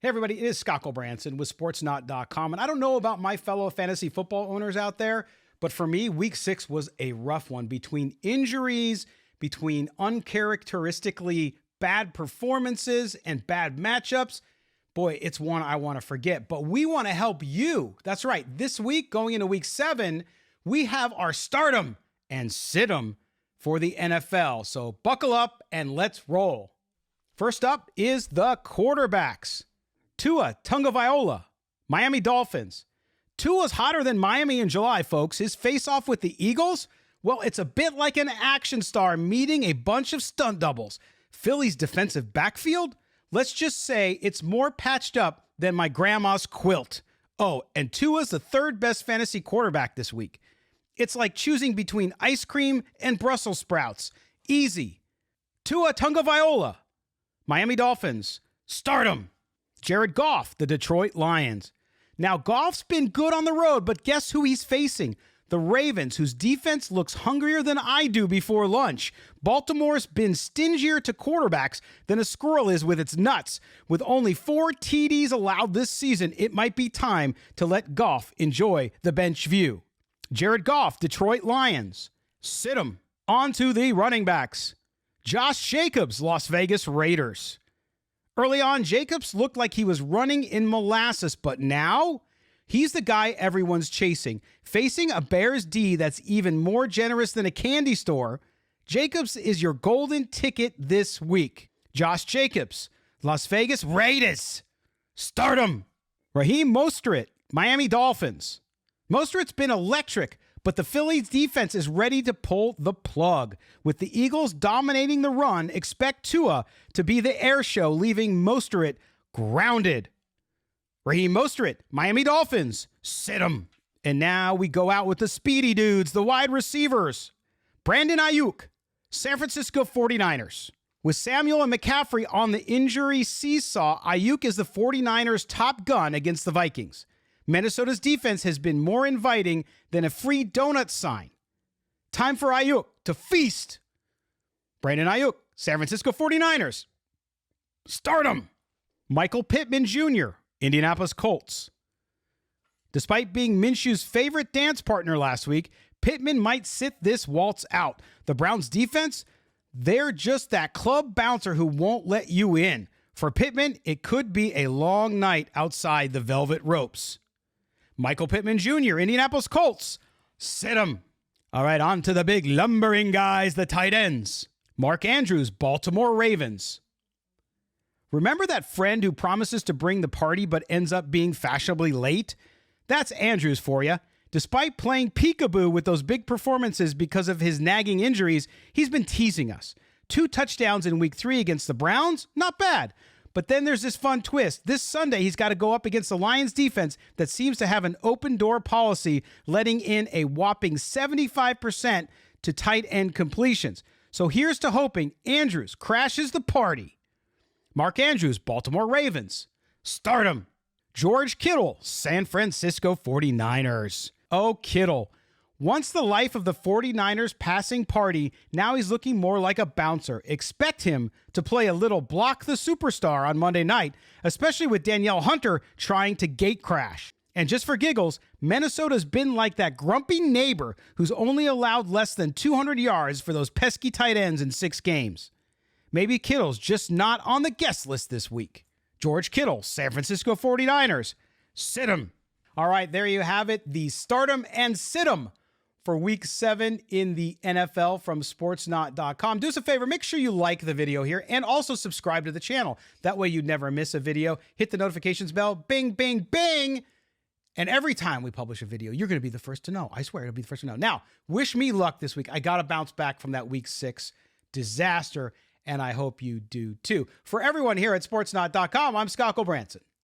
Hey everybody, it is Scott Branson with Sportsnaut.com. And I don't know about my fellow fantasy football owners out there, but for me, week 6 was a rough one between injuries, between uncharacteristically bad performances and bad matchups. Boy, it's one I want to forget, but we want to help you. That's right. This week, going into week 7, we have our start 'em and sit 'em for the NFL. So buckle up and let's roll. First up is the quarterbacks. Tua Tagovailoa, Miami Dolphins. Tua's hotter than Miami in July, folks. His face-off with the Eagles, well, it's a bit like an action star meeting a bunch of stunt doubles. Philly's defensive backfield, let's just say it's more patched up than my grandma's quilt. Oh, and Tua's the third best fantasy quarterback this week. It's like choosing between ice cream and Brussels sprouts. Easy. Tua Tagovailoa, Miami Dolphins. Start 'em. Jared Goff, the Detroit Lions. Now, Goff's been good on the road, but guess who he's facing? The Ravens, whose defense looks hungrier than I do before lunch. Baltimore's been stingier to quarterbacks than a squirrel is with its nuts. With only 4 TDs allowed this season, it might be time to let Goff enjoy the bench view. Jared Goff, Detroit Lions. Sit 'em. On to the running backs. Josh Jacobs, Las Vegas Raiders. Early on, Jacobs looked like he was running in molasses, but now he's the guy everyone's chasing. Facing a Bears D that's even more generous than a candy store, Jacobs is your golden ticket this week. Josh Jacobs, Las Vegas Raiders. Start 'em. Raheem Mostert, Miami Dolphins. Mostert's been electric, but the Phillies defense is ready to pull the plug. With the Eagles dominating the run, expect Tua to be the air show, leaving Mostert grounded. Raheem Mostert, Miami Dolphins. Sit 'em. And now we go out with the speedy dudes, the wide receivers. Brandon Aiyuk, San Francisco 49ers. With Samuel and McCaffrey on the injury seesaw, Aiyuk is the 49ers' top gun against the Vikings. Minnesota's defense has been more inviting than a free donut sign. Time for Aiyuk to feast. Brandon Aiyuk, San Francisco 49ers. Start 'em. Michael Pittman Jr., Indianapolis Colts. Despite being Minshew's favorite dance partner last week, Pittman might sit this waltz out. The Browns' defense, they're just that club bouncer who won't let you in. For Pittman, it could be a long night outside the velvet ropes. Michael Pittman Jr., Indianapolis Colts. Sit 'em. All right, on to the big lumbering guys, the tight ends. Mark Andrews, Baltimore Ravens. Remember that friend who promises to bring the party but ends up being fashionably late? That's Andrews for you. Despite playing peekaboo with those big performances because of his nagging injuries, he's been teasing us. 2 touchdowns in week 3 against the Browns, not bad. But then there's this fun twist. This Sunday, he's got to go up against the Lions defense that seems to have an open door policy, letting in a whopping 75% to tight end completions. So here's to hoping Andrews crashes the party. Mark Andrews, Baltimore Ravens. Start 'em. George Kittle, San Francisco 49ers. Oh, Kittle. Once the life of the 49ers passing party, now he's looking more like a bouncer. Expect him to play a little block the superstar on Monday night, especially with Danielle Hunter trying to gate crash. And just for giggles, Minnesota's been like that grumpy neighbor who's only allowed less than 200 yards for those pesky tight ends in 6 games. Maybe Kittle's just not on the guest list this week. George Kittle, San Francisco 49ers. Sit 'em. All right, there you have it. The start 'em and sit 'em for week 7 in the NFL from Sportsnaut.com. Do us a favor, make sure you like the video here and also subscribe to the channel. That way you never miss a video. Hit the notifications bell, bing, bing, bing. And every time we publish a video, you're going to be the first to know. I swear, you'll be the first to know. Now, wish me luck this week. I got to bounce back from that week 6 disaster, and I hope you do too. For everyone here at Sportsnaut.com, I'm Scott Branson.